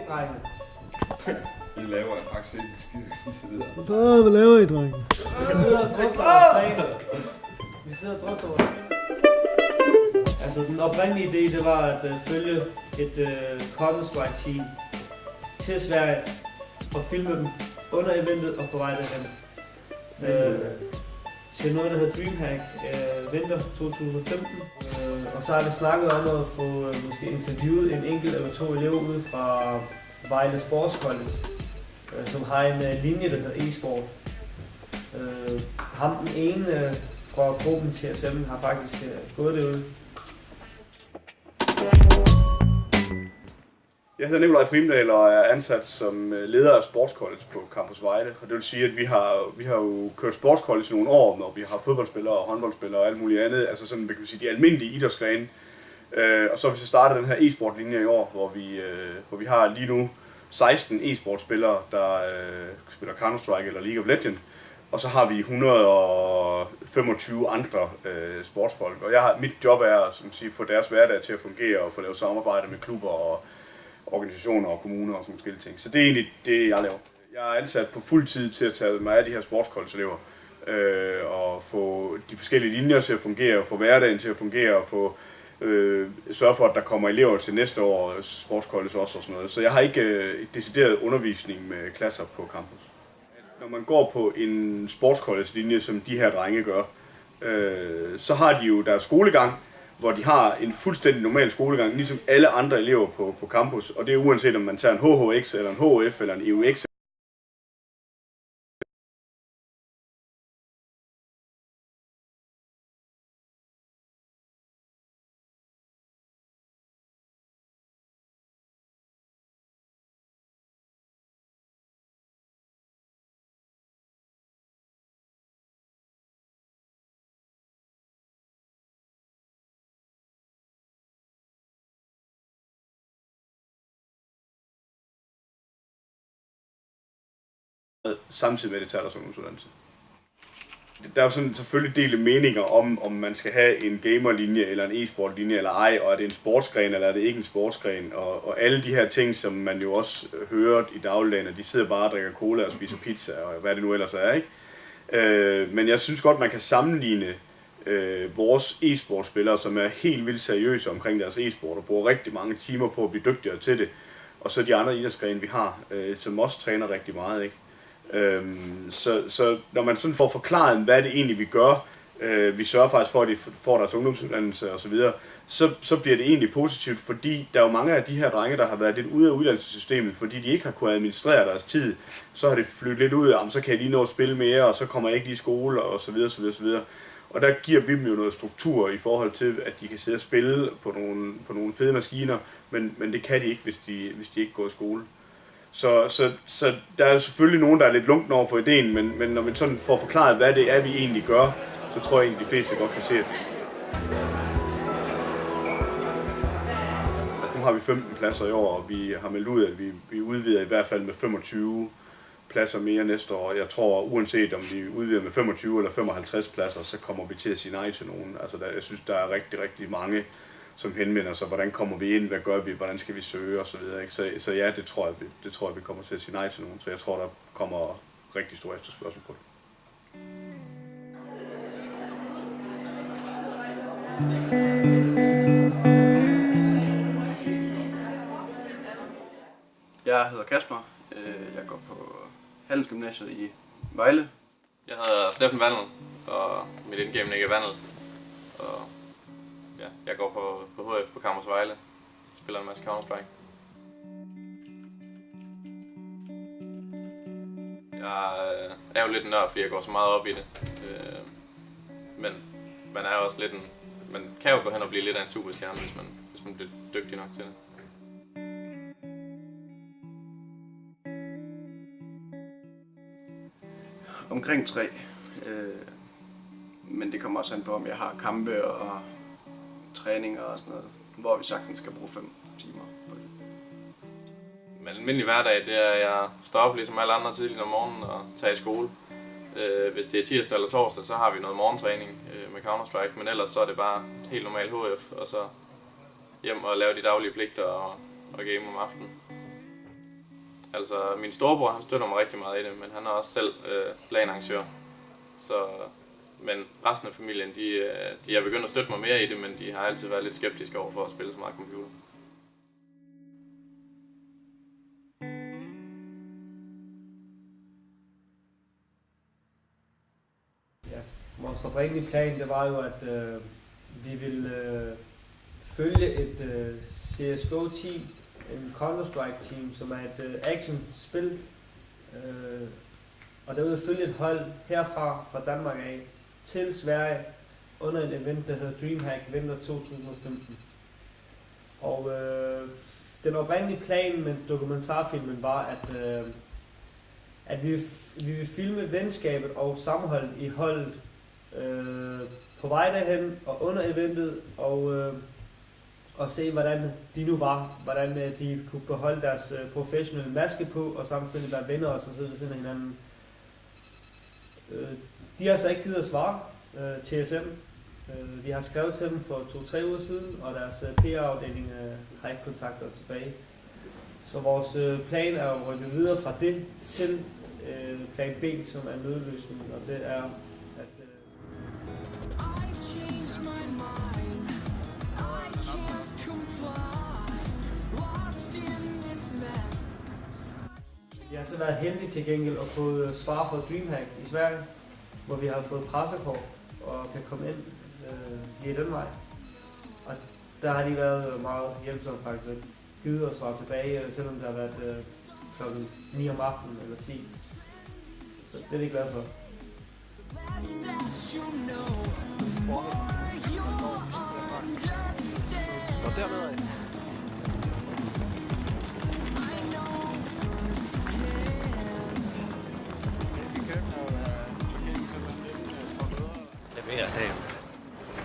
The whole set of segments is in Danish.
drenge? Vi laver faktisk ikke skide. Hvad laver I, drenge? Vi sidder og drøfter vores planer. Vi sidder og drøfter vores planer. Altså, den oprindelige idé, det var at følge et Counter-Strike-team til Sverige og filme dem under eventet og på vej derhen. Til noget, der hedder Dreamhack vinter 2015. Og så har vi snakket om at få måske interviewet en enkelt eller to elever ude fra Vejle Sports College, som har en linje, der hedder e-sport. Ham den ene fra gruppen til SM har faktisk gået derude. Jeg hedder Nikolaj Primdal og er ansat som leder af Sports College på Campus Vejle. Og det vil sige, at vi har jo kørt Sports College i nogle år, når vi har fodboldspillere og håndboldspillere og alt muligt andet. Altså sådan, man kan sige, de almindelige idrætsgrene. Og så har vi så startet den her e-sport-linje i år, hvor vi har lige nu 16 e-sportspillere, der spiller Counter-Strike eller League of Legends. Og så har vi 125 andre sportsfolk. Og mit job er at få deres hverdag til at fungere og få lavet samarbejde med klubber og organisationer og kommuner og sådan forskellige ting. Så det er egentlig det, jeg laver. Jeg er ansat på fuld tid til at tage mig af de her sportskollegeelever og få de forskellige linjer til at fungere, få hverdagen til at fungere og få sørge for, at der kommer elever til næste år sportscollege også og sådan noget. Så jeg har ikke decideret undervisning med klasser på campus. Når man går på en sportscollege-linje, som de her drenge gør, så har de jo deres skolegang, hvor de har en fuldstændig normal skolegang, ligesom alle andre elever på campus. Og det er uanset om man tager en HHX, eller en HF, eller en EUX. Samtidig med det tager deres ungdomsuddannelse. Der er jo sådan selvfølgelig delte meninger om man skal have en gamerlinje eller en e-sportlinje eller ej, og er det en sportsgren eller er det ikke en sportsgren, og alle de her ting, som man jo også hører i dagligdagen, at de sidder bare og drikker cola og spiser pizza og hvad det nu ellers er, ikke? Men jeg synes godt, man kan sammenligne vores e-sportspillere, som er helt vildt seriøse omkring deres e-sport og bruger rigtig mange timer på at blive dygtigere til det, og så de andre idrætsgrene, vi har, som også træner rigtig meget, ikke? Så når man sådan får forklaret, hvad det egentlig vi gør, vi sørger faktisk for, at de får deres ungdomsuddannelse og så videre, så bliver det egentlig positivt, fordi der er jo mange af de her drenge, der har været lidt ude af uddannelsessystemet, fordi de ikke har kunnet administrere deres tid, så har det flyttet lidt ud, så kan jeg lige nå at spille mere, og så kommer jeg ikke lige i skole, og så videre, så videre, så videre. Og der giver vi dem jo noget struktur i forhold til, at de kan sidde og spille på nogle fede maskiner, men det kan de ikke, hvis de ikke går i skole. Så der er selvfølgelig nogen, der er lidt lunken over for ideen, men når man sådan får forklaret, hvad det er, vi egentlig gør, så tror jeg egentlig, de fleste godt kan se det. Nu har vi 15 pladser i år, og vi har meldt ud, at vi udvider i hvert fald med 25 pladser mere næste år. Jeg tror, uanset om vi udvider med 25 eller 55 pladser, så kommer vi til at sige nej til nogen. Altså, jeg synes, der er rigtig, rigtig mange, som henvender sig, hvordan kommer vi ind, hvad gør vi, hvordan skal vi søge osv. Så ja, det tror jeg, vi kommer til at sige nej til nogen. Så jeg tror, der kommer rigtig stor efterspørgsel på det. Jeg hedder Kasper. Jeg går på Handelsgymnasiet i Vejle. Jeg hedder Steffen Vandel, og mit indgame er Vandel. Og ja, jeg går på HF på Campus Vejle. Spiller en masse Counter-Strike. Jeg er jo lidt en nørd, fordi jeg går så meget op i det. Men man er også lidt man kan jo gå hen og blive lidt af en superstjerne, hvis man bliver dygtig nok til det. Omkring 3. Men det kommer også an på, om jeg har kampe og træninger og sådan noget, hvor vi sagtens skal bruge 5 timer på det. Men almindelig hverdag, det er, at jeg står op ligesom alle andre tidligt om morgenen og tager i skole. Hvis det er tirsdag eller torsdag, så har vi noget morgentræning med Counter-Strike, men ellers så er det bare helt normal HF, og så hjem og lave de daglige pligter og game om aftenen. Altså, min storebror, han støtter mig rigtig meget i det, men han er også selv LAN-arrangør. Så, men resten af familien, de er begyndt at støtte mig mere i det, men de har altid været lidt skeptiske over for at spille så meget computer. Ja, vores oprindelige plan, det var jo, at vi ville følge et CSGO-team, en Counter-Strike-team, som er et action-spil. Og der ville følge et hold herfra, fra Danmark af, til Sverige, under et event, der hedder DreamHack Vinter 2015. Og den oprindelige plan med dokumentarfilmen var, at vi ville filme venskabet og sammenholdet i holdet på vej derhen og under eventet, og se, hvordan de nu var, hvordan de kunne beholde deres professionelle maske på, og samtidig være venner og så sidde ved siden af hinanden. De har så ikke givet at svare, TSM. Vi har skrevet til dem for 2-3 uger siden, og deres PR-afdeling har ikke kontaktet os tilbage. Så vores plan er at rykke videre fra det til plan B, som er nødløsningen, og det er, at jeg har så været heldig til gengæld at få svar fra DreamHack i Sverige, hvor vi har fået pressekort og kan komme ind via den vej. Og der har de været meget hjælpsomme faktisk, givet at svare tilbage, selvom det har været klokken 9 om aftenen eller 10. Så det er vi glade for. Og dermed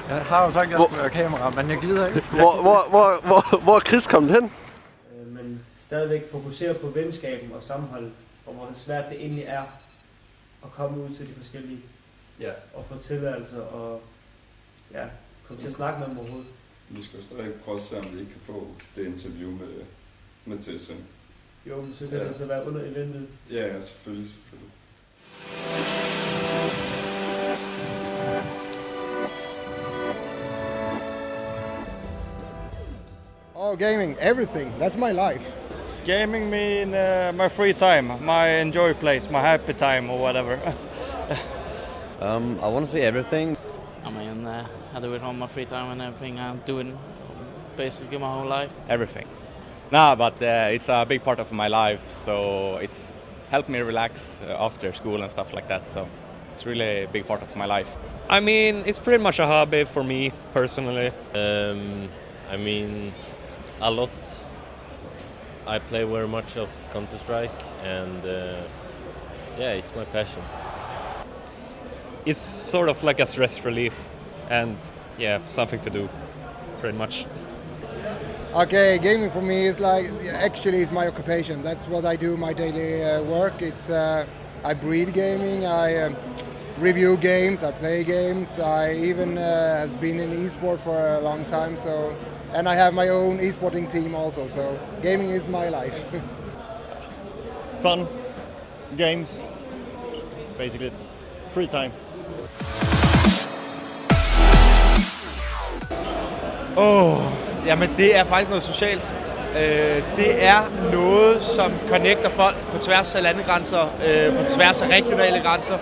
Jeg har jo sagt, at jeg skulle være kamera, men jeg gider ikke. Hvor er Chris kommet hen? Men stadigvæk fokusere på venskaben og sammenholdet, og hvor svært det egentlig er at komme ud til de forskellige, og få tilladelse og komme til at snakke med dem overhovedet. Vi skal jo stadig prøve at se, om vi ikke kan få det interview med TSM. Jo, men så kan det altså være under eventet. Ja, selvfølgelig. Oh, gaming, everything. That's my life. Gaming mean my free time, my enjoy place, my happy time or whatever. I want to see everything. I mean, I do it on my free time and everything I'm doing basically my whole life. Everything. No, but it's a big part of my life, so it's helped me relax after school and stuff like that. So it's really a big part of my life. I mean, it's pretty much a hobby for me personally. I mean, a lot. I play very much of Counter-Strike, and it's my passion. It's sort of like a stress relief, and something to do, pretty much. Okay, gaming for me is is my occupation. That's what I do, my daily work. It's I breed gaming, I review games, I play games. I even has been in esport for a long time, and I have my own esporting team also. So gaming is my life. Fun, games, basically free time. Jamen det er faktisk noget socialt. Det er noget, som connecter folk på tværs af landegrænser, på tværs af regionale grænser.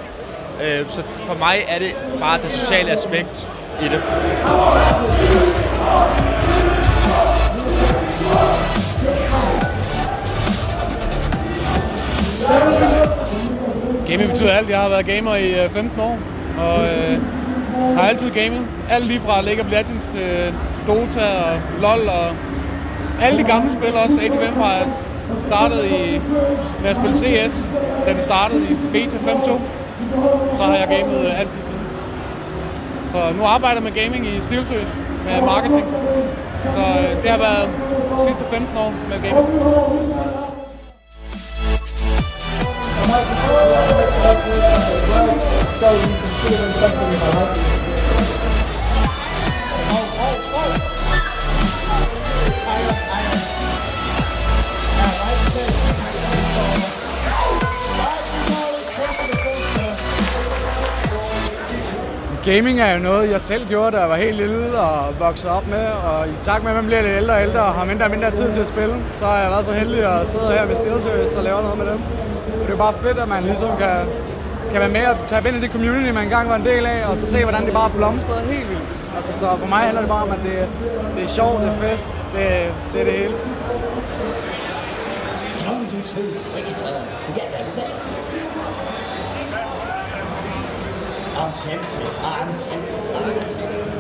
Så for mig er det bare det sociale aspekt i det. Gaming betyder alt. Jeg har været gamer i 15 år, og har altid gamet. Alt lige fra League of Legends til Dota og LoL og alle de gamle spil også. Age of Empires startede med at spille CS, da det startede i beta 5.2. Så har jeg gamet altid siden. Så nu arbejder jeg med gaming i Stilsøs med marketing. Så det har været de sidste 15 år med gaming. gaming er jo noget, jeg selv gjorde, da jeg var helt lille og voksede op med. Og i takt med, at man bliver lidt ældre og ældre og har mindre og mindre tid til at spille, så har jeg været så heldig at sidde her ved SteelSeries og lave noget med dem. Og det er jo bare fedt, at man ligesom kan være med og tage ind i det community, man engang var en del af, og så se, hvordan det bare blomstrede helt vildt. Altså, så for mig handler det bare om, at det er sjovt, det er fest, det er det hele.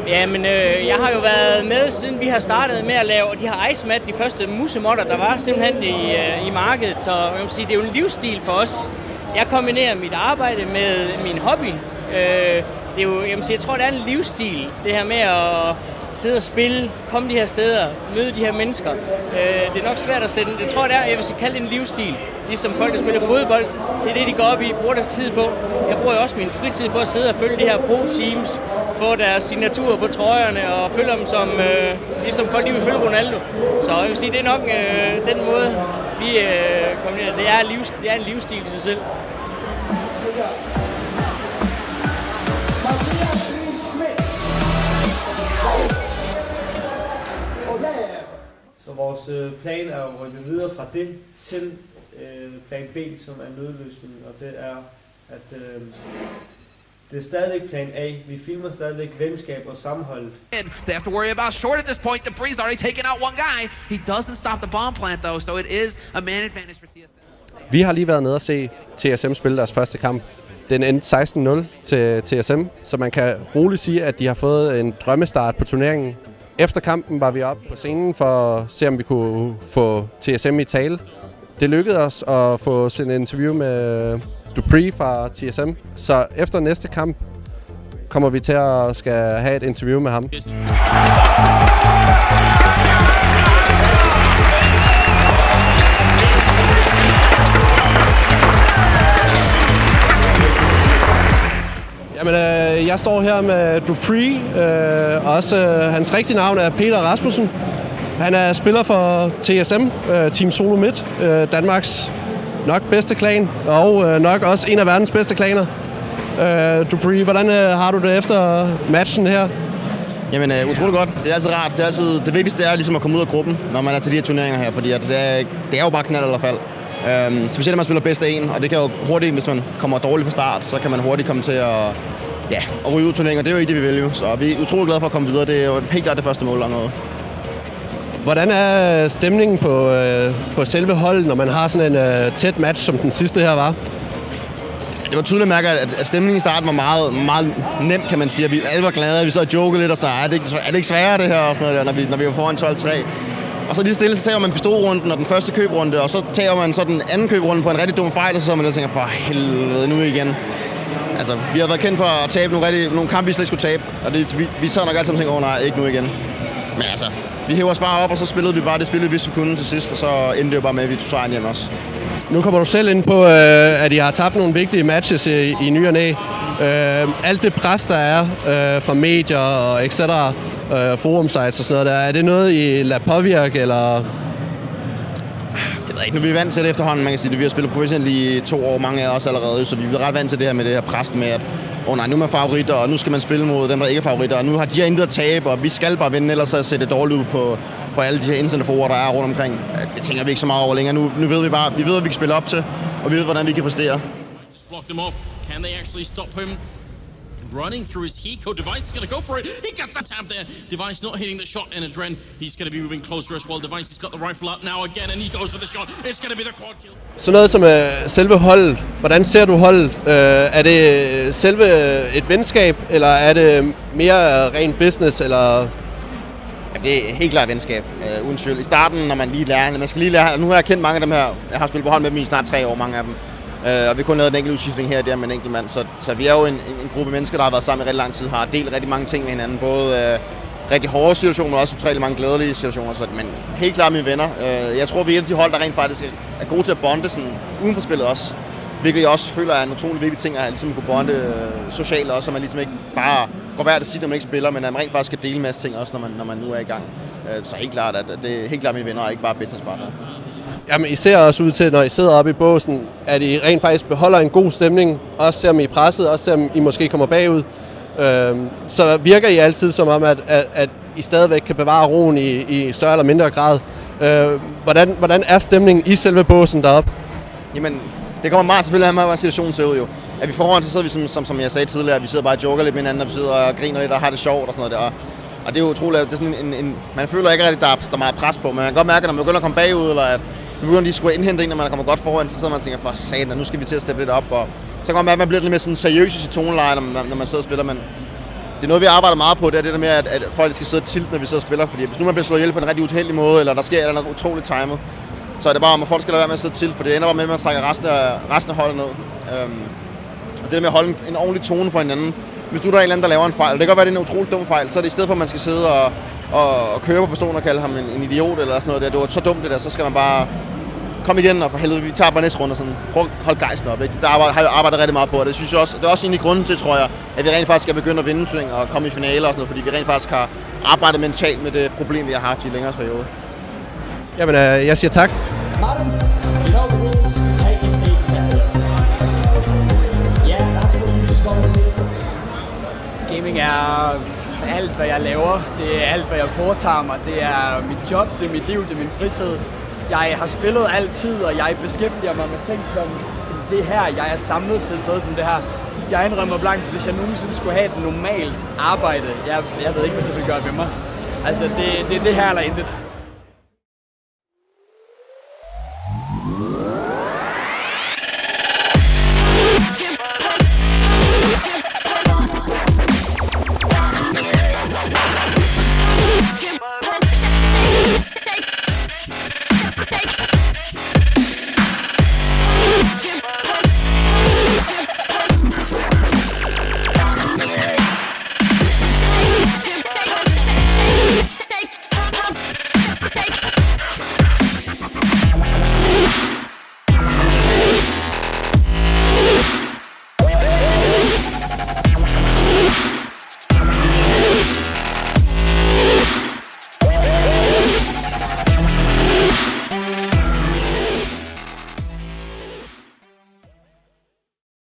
Jamen, jeg har jo været med, siden vi har startet med at lave de her icemat, de første musemodder, der var simpelthen i markedet. Så jeg vil sige, det er jo en livsstil for os. Jeg kombinerer mit arbejde med min hobby. Det er jo, jeg tror, det er en livsstil, det her med at sidde og spille, komme de her steder, møde de her mennesker. Det er nok svært at sætte. Jeg tror, det er, jeg vil kalde det en livsstil. Ligesom folk, der spiller fodbold, det er det, de går op i, bruger deres tid på. Jeg bruger jo også min fritid på at sidde og følge de her pro-teams, få deres signaturer på trøjerne og følge dem som, ligesom folk, de vil følge Ronaldo. Så jeg vil sige, det er nok den måde, vi kombinerer. Det er en livsstil i sig selv. Så vores plan er at rykke videre fra det til plan B, som er nødløsningen, og det er, at det er stadigvæk plan A. Vi filmer stadigvæk venskab og sammenhold. They have to worry about short at this point. Dupree's already taken out one guy. He doesn't stop the bomb plant though, so it is a man advantage for TSM. Vi har lige været nede og se TSM spille deres første kamp. Den endte 16-0 til TSM, så man kan roligt sige, at de har fået en drømmestart på turneringen. Efter kampen var vi oppe på scenen for at se, om vi kunne få TSM i tale. Det lykkedes os at få sendt en interview med Dupree fra TSM, så efter næste kamp kommer vi til at skal have et interview med ham. Jamen, jeg står her med Dupree, også hans rigtige navn er Peter Rasmussen. Han er spiller for TSM, Team Solo Midt, Danmarks nok bedste klan, og nok også en af verdens bedste klaner. Dupree, hvordan har du det efter matchen her? Jamen, utroligt godt. Det er altid rart. Det vigtigste er ligesom at komme ud af gruppen, når man er til de her turneringer her, fordi at det er jo bare knald i hvert fald. Specielt når man spiller bedst af en, og det kan jo hurtigt, hvis man kommer dårligt fra start, så kan man hurtigt komme til at ryge ud af turneringer. Det er jo ikke det, vi vil jo. Så vi er utroligt glade for at komme videre. Det er jo helt klart det første mål eller noget. Hvordan er stemningen på selve holdet, når man har sådan en tæt match, som den sidste her var? Det var tydeligt at mærke, at stemningen i starten var meget, meget nem, kan man sige. Vi alle var glade, vi sad og jokede lidt og sagde, er det ikke sværere det her, og sådan noget, når vi var foran 12-3. Og så lige stille, så tager man pistolrunden og den første købrunde, og så tager man så den anden købrunde på en rigtig dum fejl, og så man og tænker, for helvede, nu igen. Altså, vi har været kendt for at tabe nogle kampe, vi slet skulle tabe, og vi sad nok altid og tænker, nej, ikke nu igen. Men altså, vi hæver os bare op, og så spillede vi bare det spil, vi vidste, vi kunne til sidst, og så endte det jo bare med, at vi tog sejren hjem også. Nu kommer du selv ind på, at I har tabt nogle vigtige matches i ny og næ. Alt det pres, der er fra medier og etc., forumsites og sådan noget der, er det noget, I lader påvirke, eller? Det ved jeg ikke. Nu er vi vant til det efterhånden, man kan sige, at vi har spillet professionelt i 2 år, mange af os allerede, så vi er ret vant til det her med det her pres med, at nej, nu er man favoritter, og nu skal man spille mod dem, der ikke er favoritter, og nu har de her intet at tabe, og vi skal bare vinde, ellers så ser det dårligt ud på alle de her internetforer, der er rundt omkring. Det tænker vi ikke så meget over længere. Nu ved vi bare, vi ved, hvad vi kan spille op til, og vi ved, hvordan vi kan præstere. Blocked him off. Can they actually stop him? Running through his Hiko. Device is going to go for it. He gets that tap there. Device not hitting the shot in a Dren. He's going to be moving closer as well. Device has got the rifle up now again, and he goes for the shot. It's going to be the quad kill. Så noget som selve holdet. Hvordan ser du holdet? Er det selve et venskab, eller er det mere ren business, eller? Ja, det er helt klart venskab, uden tvivl. I starten, når man skal lige lære, nu har jeg kendt mange af dem her. Jeg har spillet på hold med dem i snart 3 år, mange af dem. Og vi har kun lavet en enkelt udskiftning her og der med en enkelt mand. Så vi er jo en gruppe mennesker, der har været sammen i rigtig lang tid, har delt rigtig mange ting med hinanden. Både rigtig hårde situationer, men også utrolig mange glædelige situationer. Men helt klart mine venner. Jeg tror, vi er et af de hold, der rent faktisk er gode til at bonde sådan, uden for spillet også. Hvilket jeg også føler er en utrolig vigtig ting, at ligesom kunne bonde socialt også, så man ligesom ikke bare går hver det sit, når man ikke spiller, men at man rent faktisk skal dele en masse ting også, når man nu er i gang. Så helt klart, at det er helt klart mine venner, og ikke bare businesspartnere. Jamen, I ser også ud til, når I sidder oppe i båsen, at I rent faktisk beholder en god stemning, også selvom I er presset, også selvom I måske kommer bagud. Så virker I altid som om, at I stadigvæk kan bevare roen i større eller mindre grad. Hvordan er stemningen i selve båsen deroppe? Jamen, det kommer meget selvfølgelig af, hvordan situationen ser ud jo. At vi foran, så sidder vi som jeg sagde tidligere, at vi sidder bare og joker lidt med hinanden, og vi sidder og griner lidt og har det sjovt og sådan noget der. Og det er jo utroligt, det er sådan man føler ikke rigtig, at der er meget pres på, men man kan godt mærke, at når man begynder at komme bagud, eller at man begynder lige at skulle indhente en, når man kommer godt foran, så sidder man og tænker, for satan, nu skal vi til at steppe lidt op. Og så kan man mærke, at man bliver lidt mere sådan seriøs i sit toneleje, når man sidder og spiller, men det er noget, vi arbejder meget på, det er det der med, at folk skal sidde tilt, når vi sidder og spiller, fordi hvis nu man bliver slået ihjel på en rigtig uheldig måde, eller der sker noget utroligt timet, så er det bare om, at folk skal lade være med at sidde tilt, for det ender bare med, at man trækker resten af holdet ned. Og det der med at holde en ordentlig tone for hinanden. Hvis du der er en eller anden, der laver en fejl, det kan godt være, det er en utrolig dum fejl, så er det i stedet for, at man skal sidde og køre på personen og kalde ham en idiot eller sådan noget der. Det var så dumt det der, så skal man bare komme igen, og for helvede, vi tager bare næste runde og sådan, prøv at holde gejsten op, ikke? Der har jeg arbejdet rigtig meget på, og det synes jeg også, det er også egentlig grunden til, tror jeg, at vi rent faktisk skal begynde at vinde turneringer og komme i finaler og sådan noget, fordi vi rent faktisk har arbejdet mentalt med det problem, vi har haft i en længere periode. Jamen, jeg siger tak. Gaming er alt, hvad jeg laver. Det er alt, hvad jeg foretager mig. Det er mit job, det er mit liv, det er min fritid. Jeg har spillet altid, og jeg beskæftiger mig med ting som det her. Jeg er samlet til et sted som det her. Jeg indrømmer blankt, hvis jeg nogensinde skulle have et normalt arbejde. Jeg ved ikke, hvad det vil gøre ved mig. Altså, det er det her eller intet.